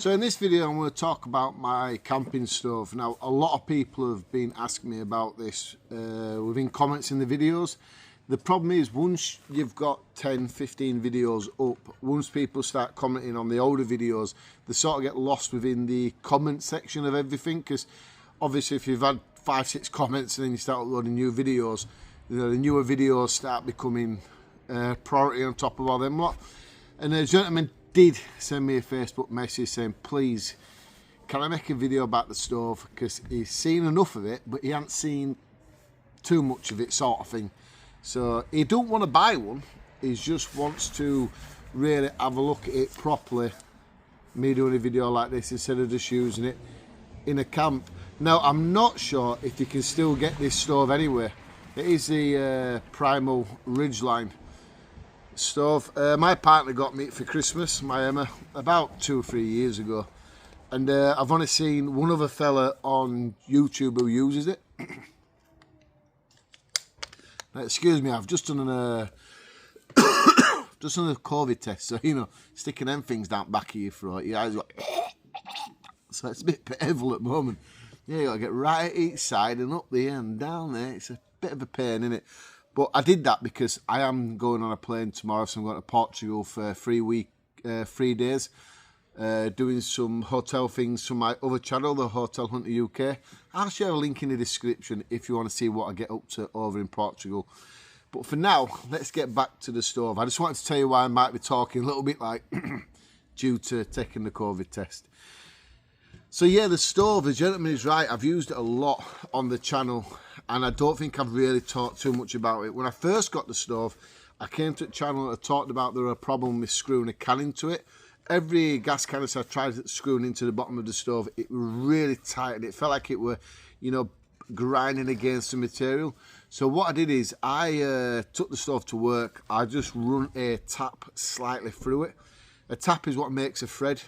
So in this video I'm going to talk about my camping stove. Now a lot of people have been asking me about this within comments in the videos. The problem is once you've got 10-15 videos up, once people start commenting on the older videos, they sort of get lost within the comment section of everything, because obviously if you've had 5-6 comments and then you start uploading new videos, you know, the newer videos start becoming priority on top of all them lot. And a gentleman did send me a Facebook message saying, please, can I make a video about the stove, because he's seen enough of it but he hasn't seen too much of it, sort of thing. So he don't want to buy one, he just wants to really have a look at it properly, me doing a video like this instead of just using it in a camp. Now I'm not sure if you can still get this stove anywhere. It is the Primal Ridgeline stove. My partner got me it for Christmas, my Emma, about 2 or 3 years ago, and I've only seen one other fella on YouTube who uses it. Now, excuse me, I've just done a COVID test, so you know, sticking them things down the back of your throat, your eyes like, so it's a bit painful at the moment. Yeah, you got to get right at each side and up there and down there. It's a bit of a pain, isn't it? But I did that because I am going on a plane tomorrow, so I'm going to Portugal for 3 days, doing some hotel things from my other channel, the Hotel Hunter UK. I'll share a link in the description if you want to see what I get up to over in Portugal. But for now, let's get back to the stove. I just wanted to tell you why I might be talking a little bit like due to taking the COVID test. So yeah, the stove, the gentleman is right. I've used it a lot on the channel, and I don't think I've really talked too much about it. When I first got the stove, I came to the channel and I talked about there was a problem with screwing a can into it. Every gas canister I tried screwing into the bottom of the stove, it was really tight and it felt like it were, you know, grinding against the material. So what I did is I took the stove to work. I just run a tap slightly through it. A tap is what makes a thread.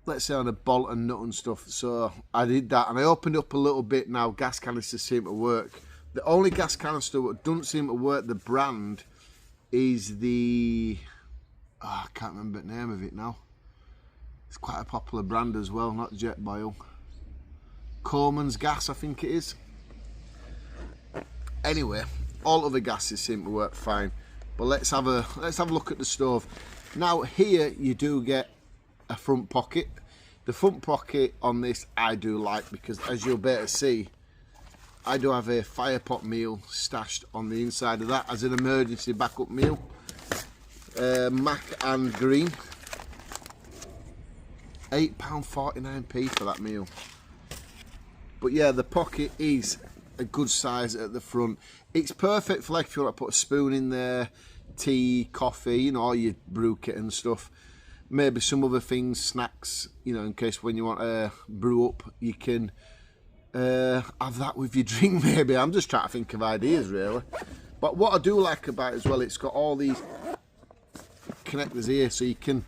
Let's say on a bolt and nut and stuff. So I did that and I opened up a little bit. Now gas canisters seem to work. The only gas canister that doesn't seem to work, the brand, is the, I can't remember the name of it now. It's quite a popular brand as well, not Jetboil. Coleman's gas, I think it is. Anyway, all other gases seem to work fine. But let's have a look at the stove. Now here you do get a front pocket. The front pocket on this I do like, because as you'll better see, I do have a fire pot meal stashed on the inside of that as an emergency backup meal. Mac and green, £8.49p for that meal. But yeah, the pocket is a good size at the front. It's perfect for like if you want to put a spoon in there, tea, coffee, you know, your brew kit and stuff. Maybe some other things, snacks, you know, in case when you want to brew up, you can have that with your drink maybe. I'm just trying to think of ideas really. But what I do like about it as well, it's got all these connectors here so you can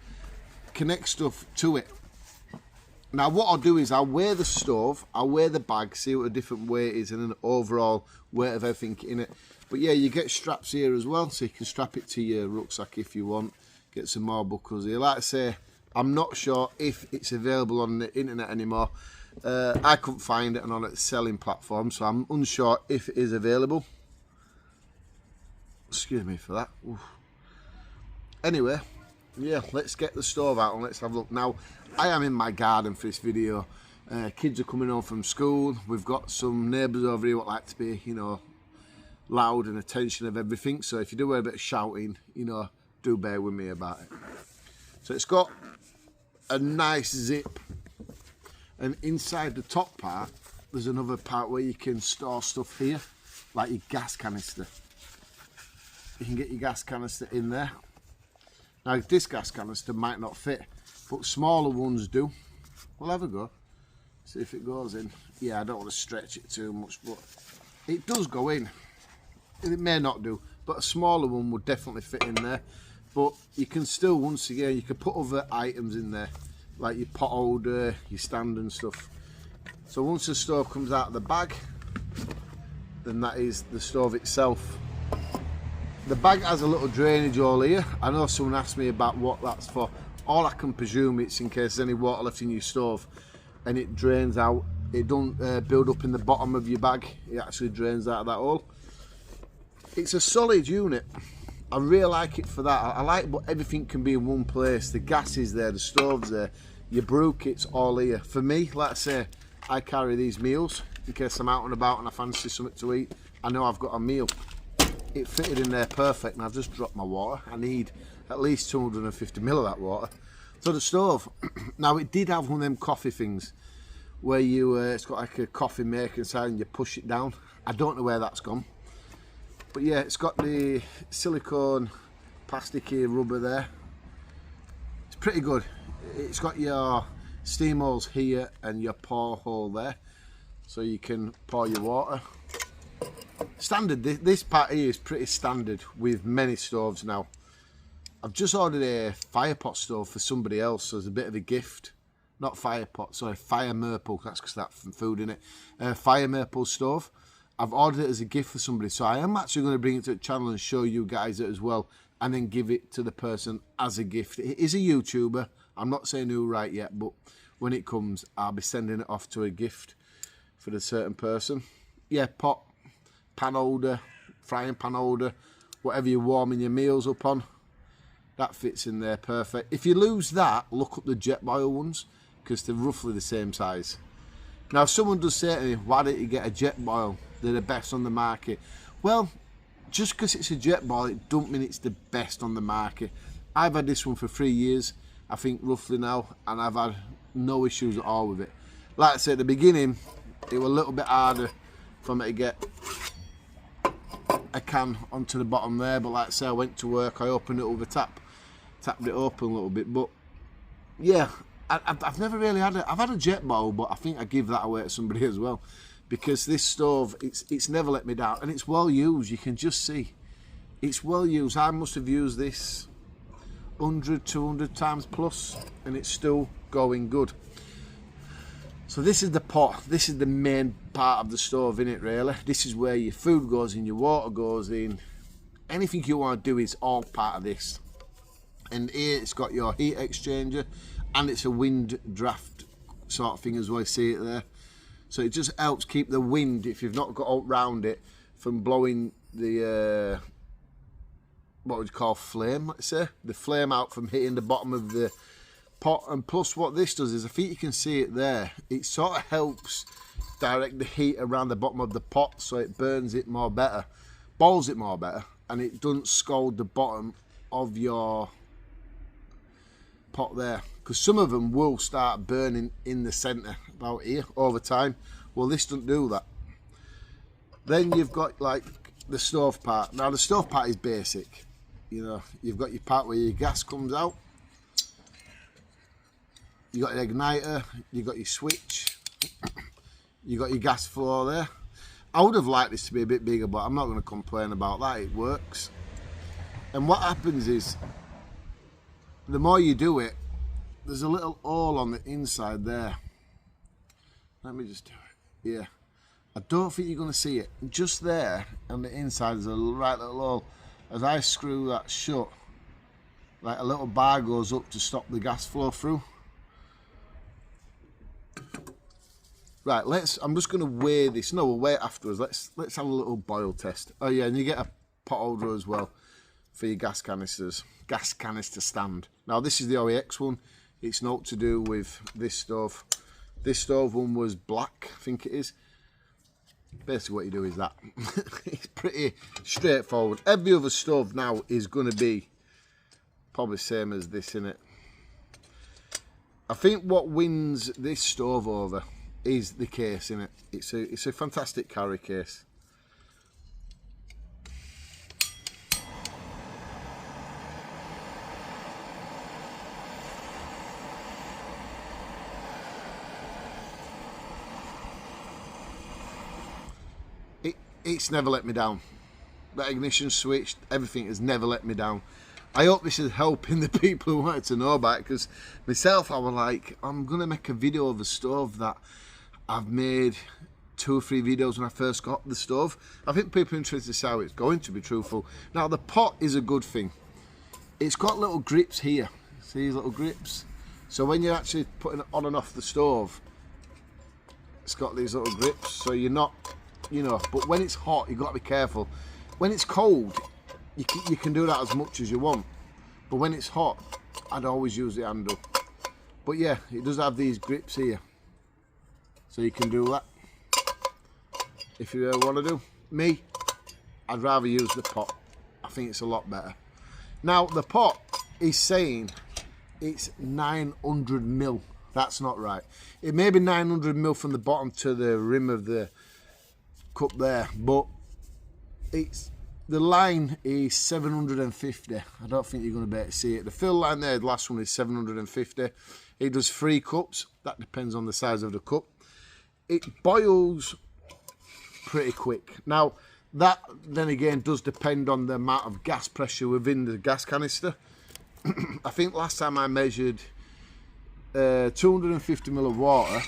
connect stuff to it. Now what I'll do is I'll weigh the stove, I'll weigh the bag, see what a different weight is and an overall weight of everything in it. But yeah, you get straps here as well, so you can strap it to your rucksack if you want. Get some more buckles here. Like I say, I'm not sure if it's available on the internet anymore. I couldn't find it on a selling platform, so I'm unsure if it is available. Excuse me for that. Oof. Anyway, yeah, let's get the stove out and let's have a look. Now, I am in my garden for this video. Kids are coming home from school. We've got some neighbours over here that like to be, you know, loud and attention of everything. So if you do a bit of shouting, you know, do bear with me about it. So it's got a nice zip, and inside the top part there's another part where you can store stuff here, like your gas canister. You can get your gas canister in there. Now this gas canister might not fit, but smaller ones do. We'll have a go, see if it goes in. Yeah, I don't want to stretch it too much, but it does go in. It may not do, but a smaller one would definitely fit in there. But you can still, once again, you can put other items in there, like your pot holder, your stand and stuff. So once the stove comes out of the bag, then that is the stove itself. The bag has a little drainage hole here. I know someone asked me about what that's for. all I can presume it's in case there's any water left in your stove and it drains out. It don't build up in the bottom of your bag. It actually drains out of that hole. It's a solid unit. I really like it for that. I like what everything can be in one place. The gas is there, the stove's there, your brew kit's all here. For me, like I say, I carry these meals in case I'm out and about and I fancy something to eat. I know I've got a meal. It fitted in there perfect, and I've just dropped my water. I need at least 250 ml of that water. So the stove, now it did have one of them coffee things where you, it's got like a coffee maker inside and you push it down. I don't know where that's gone. But yeah, it's got the silicone plasticky rubber there. It's pretty good. It's got your steam holes here and your pour hole there, so you can pour your water. Standard, this part here is pretty standard with many stoves now. I've just ordered a fire pot stove for somebody else as a bit of a gift. Not fire pot, sorry, fire maple, that's because that's from food in it. Fire maple stove. I've ordered it as a gift for somebody, so I am actually going to bring it to the channel and show you guys it as well, and then give it to the person as a gift. It is a YouTuber. I'm not saying who right yet, but when it comes, I'll be sending it off to a gift for the certain person. Yeah, pot, pan holder, frying pan holder, whatever you're warming your meals up on, that fits in there perfect. If you lose that, look up the Jetboil ones, because they're roughly the same size. Now, if someone does say to me, why don't you get a Jetboil? They're the best on the market. Well, just because it's a Jetboil, it don't mean it's the best on the market. I've had this one for 3 years, I think roughly now, and I've had no issues at all with it. Like I said at the beginning, it was a little bit harder for me to get a can onto the bottom there, but like I say, I went to work, I opened it over tapped it open a little bit. But yeah, I've never really had I've had a Jetboil, but I think I give that away to somebody as well, because this stove, it's never let me down, and it's well used. You can just see it's well used. I must have used this 100, 200 times plus, and it's still going good. So this is the pot. This is the main part of the stove, in it really. This is where your food goes in, your water goes in. Anything you want to do is all part of this. And here it's got your heat exchanger, and it's a wind draft sort of thing as well. You see it there. So it just helps keep the wind, if you've not got out round it, from blowing the what would you call flame, let's say, the flame out from hitting the bottom of the pot. And plus what this does is, I think you can see it there, it sort of helps direct the heat around the bottom of the pot, so it burns it more better, boils it more better, and it doesn't scald the bottom of your pot there, because some of them will start burning in the center about here over time. Well, this doesn't do that. Then you've got like the stove part. Now the stove part is basic, you know. You've got your part where your gas comes out, you got your igniter, you got your switch, you got your gas flow there. I would have liked this to be a bit bigger, but I'm not going to complain about that. It works. And what happens is, the more you do it, there's a little hole on the inside there. Let me just do it. Yeah. I don't think you're going to see it. Just there on the inside there's a right little hole. As I screw that shut, like a little bar goes up to stop the gas flow through. Right, I'm just going to weigh this. No, we'll wait afterwards. Let's have a little boil test. Oh yeah, and you get a pot holder as well for your gas canisters. Gas canister stand. Now this is the OEX one. It's not to do with this stove. This stove one was black, I think it is. Basically what you do is that. It's pretty straightforward. Every other stove now is going to be probably same as this, innit? I think what wins this stove over is the case, innit? It's a fantastic carry case. It's never let me down. That ignition switch, everything has never let me down. I hope this is helping the people who wanted to know about it, because myself, I was like, I'm going to make a video of a stove that I've made 2 or 3 videos when I first got the stove. I think people are interested to see how it's going, to be truthful. Now, the pot is a good thing. It's got little grips here. See these little grips? So when you're actually putting it on and off the stove, it's got these little grips, so you're not, you know, but when it's hot, you've got to be careful. When it's cold, you can do that as much as you want. But when it's hot, I'd always use the handle. But yeah, it does have these grips here. So you can do that if you want to do. Me, I'd rather use the pot. I think it's a lot better. Now, the pot is saying it's 900 mil. That's not right. It may be 900 mil from the bottom to the rim of the cup there, but the line is 750. I don't think you're going to be able to see it. The fill line there, the last one, is 750. It does 3 cups. That depends on the size of the cup. It boils pretty quick. Now, that then again does depend on the amount of gas pressure within the gas canister. I think last time I measured 250 ml of water.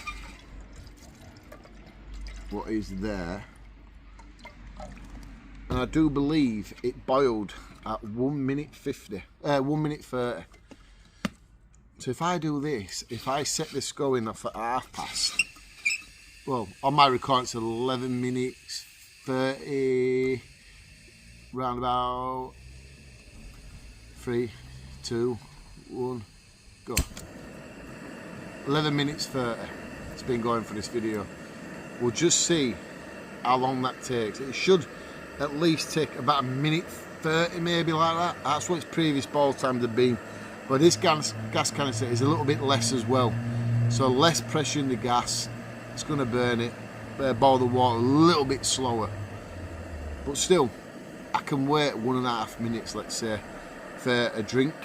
What is there? And I do believe it boiled at 1 minute 50, 1 minute 30. So if I do this, if I set this going off at 1/2 well, on my recording it's 11 minutes 30, round about 3, 2, 1, go. 11 minutes 30. It's been going for this video. We'll just see how long that takes. It should at least take about 1 minute 30, maybe like that. That's what its previous boil times have been. But this gas canister is a little bit less as well. So less pressure in the gas. It's going to burn it, boil the water a little bit slower. But still, I can wait 1.5 minutes, let's say, for a drink.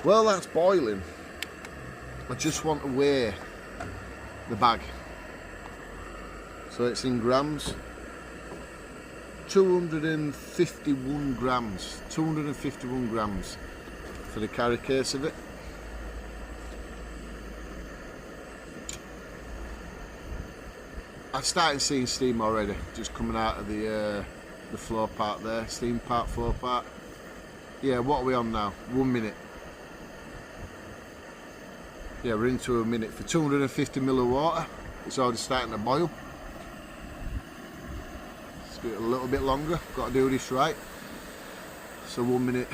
Well, that's boiling. I just want to weigh the bag. So it's in grams. 251 grams. 251 grams for the carry case of it. I've started seeing steam already, just coming out of the floor part there. Steam part, floor part. Yeah, what are we on now? 1 minute. Yeah, we're into a minute. For 250 ml of water, it's already starting to boil. Let's do it a little bit longer. Got to do this right. So 1 minute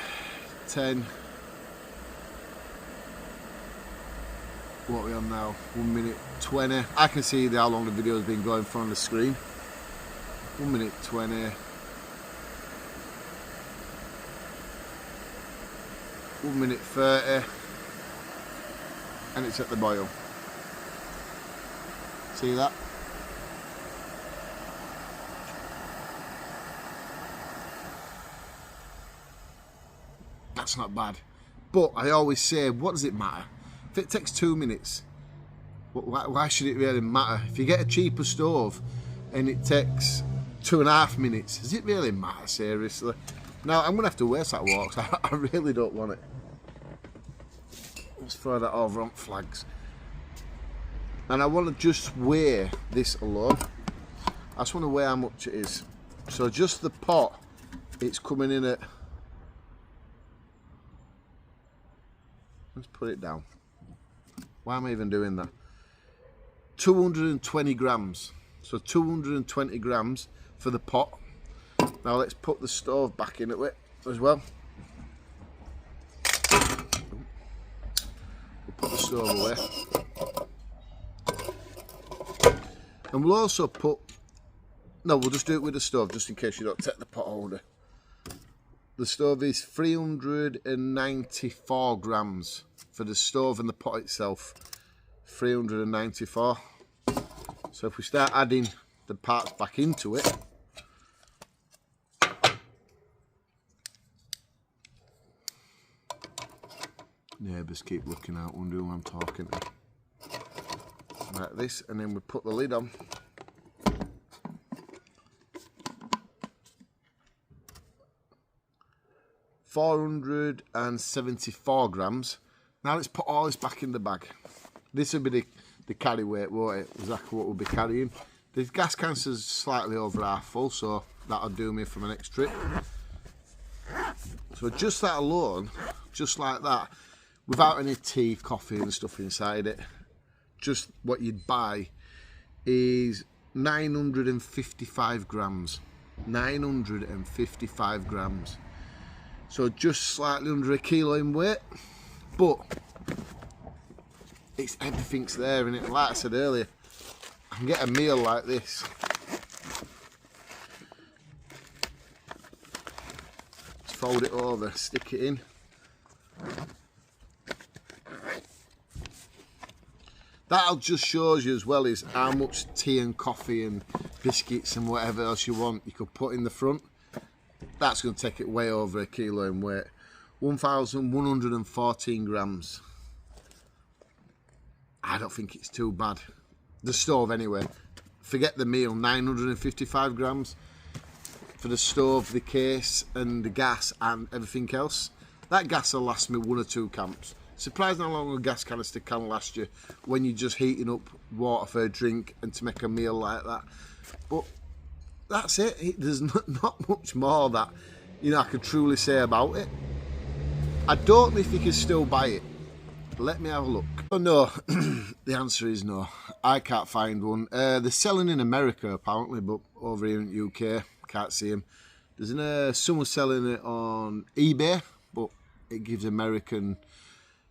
10. What are we on now? 1 minute 20. I can see how long the video has been going for on the screen. 1 minute 20. 1 minute 30. And it's at the boil. See that? That's not bad. But I always say, what does it matter? If it takes 2 minutes, why should it really matter? If you get a cheaper stove and it takes 2.5 minutes, does it really matter, seriously? Now, I'm going to have to waste that water because I really don't want it. Let's throw that over on flags. And I want to just weigh this alone. I just want to weigh how much it is. So just the pot, it's coming in at... Let's put it down. Why am I even doing that? 220 grams. So 220 grams for the pot. Now let's put the stove back into it as well. We'll put the stove away. And we'll also put... No, we'll just do it with the stove, just in case you don't take the pot holder. The stove is 394 grams for the stove and the pot itself. 394. So if we start adding the parts back into it, neighbours keep looking out, wondering who I'm talking to. Like this, and then we put the lid on. £474 grams. Now let's put all this back in the bag. This will be the carry weight, won't it? Exactly what we'll be carrying. The gas canister's slightly over half full, so that'll do me for my next trip. So So just that alone, just like that, without any tea, coffee and stuff inside it, just what you'd buy is 955 grams. 955 grams. So just slightly under a kilo in weight, but it's everything's there in it. Like I said earlier, I can get a meal like this. Just fold it over, stick it in. That'll just shows you as well is how much tea and coffee and biscuits and whatever else you want you could put in the front. That's going to take it way over a kilo in weight. 1,114 grams. I don't think it's too bad. The stove anyway. Forget the meal, 955 grams for the stove, the case and the gas and everything else. That gas will last me 1 or 2 camps. Surprised how long a gas canister can last you when you're just heating up water for a drink and to make a meal like that. But that's it. There's not much more that I could truly say about it. I don't know if you can still buy it. Let me have a look. Oh no, the answer is no. I can't find one. They're selling in America apparently, but over here in the UK, can't see them. There's someone selling it on eBay, but it gives American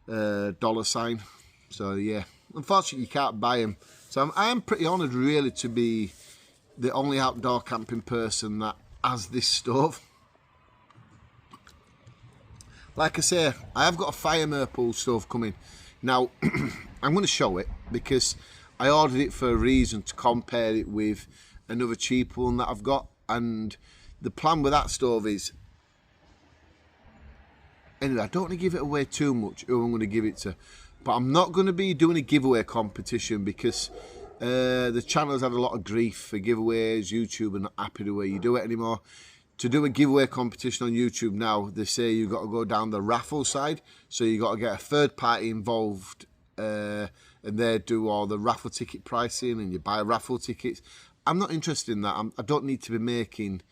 dollar sign. So yeah, unfortunately you can't buy them. So I am pretty honoured really to be the only outdoor camping person that has this stove. Like I say, I have got a fire maple stove coming. Now, I'm going to show it because I ordered it for a reason, to compare it with another cheap one that I've got. And the plan with that stove is, anyway, I don't want to give it away too much who I'm going to give it to. But I'm not going to be doing a giveaway competition because the channel's had a lot of grief for giveaways. YouTube are not happy the way you do it anymore. To do a giveaway competition on YouTube now, they say you've got to go down the raffle side. So you've got to get a third party involved and they do all the raffle ticket pricing and you buy raffle tickets. I'm not interested in that. I don't need to be making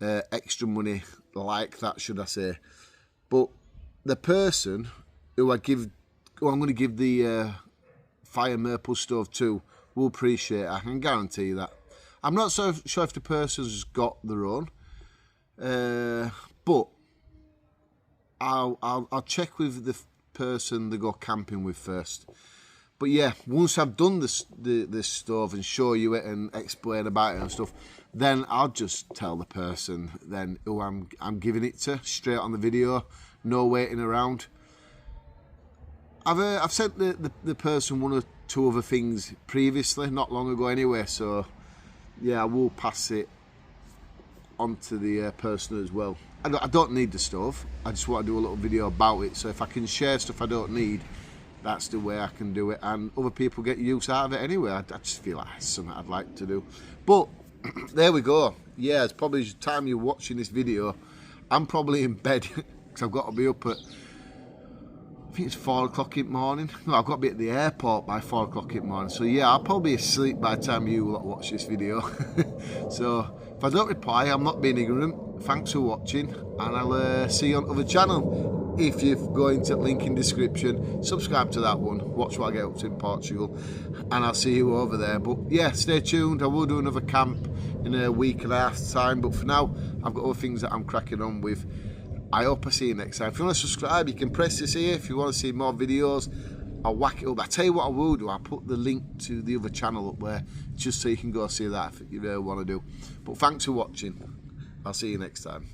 extra money like that, should I say. But the person who I'm going to give the fire maple stove to will appreciate it. I can guarantee that. I'm not so sure if the person's got their own. But I'll check with the person they go camping with first. But yeah, once I've done this stove and show you it and explain about it and stuff, then I'll just tell the person then who I'm giving it to straight on the video, no waiting around. I've sent the person 1 or 2 other things previously, not long ago anyway. So yeah, I will pass it onto the person as well. I don't need the stove. I just want to do a little video about it. So if I can share stuff I don't need, that's the way I can do it. And other people get use out of it anyway. I just feel like it's something I'd like to do. But there we go. Yeah, it's probably the time you're watching this video. I'm probably in bed because I've got to be up at, I think it's 4 o'clock in the morning. No, I've got to be at the airport by 4 o'clock in the morning. So yeah, I'll probably be asleep by the time you watch this video. So if I don't reply, I'm not being ignorant. Thanks for watching, and I'll see you on other channel. If you go into the link in description, subscribe to that one, watch what I get up to in Portugal, and I'll see you over there. But yeah, stay tuned. I will do another camp in a week and a half's time, but for now, I've got other things that I'm cracking on with. I hope I see you next time. If you want to subscribe, you can press this here. If you want to see more videos, I'll whack it up. I tell you what I will do, I'll put the link to the other channel up there, just so you can go see that if you really want to do. But thanks for watching. I'll see you next time.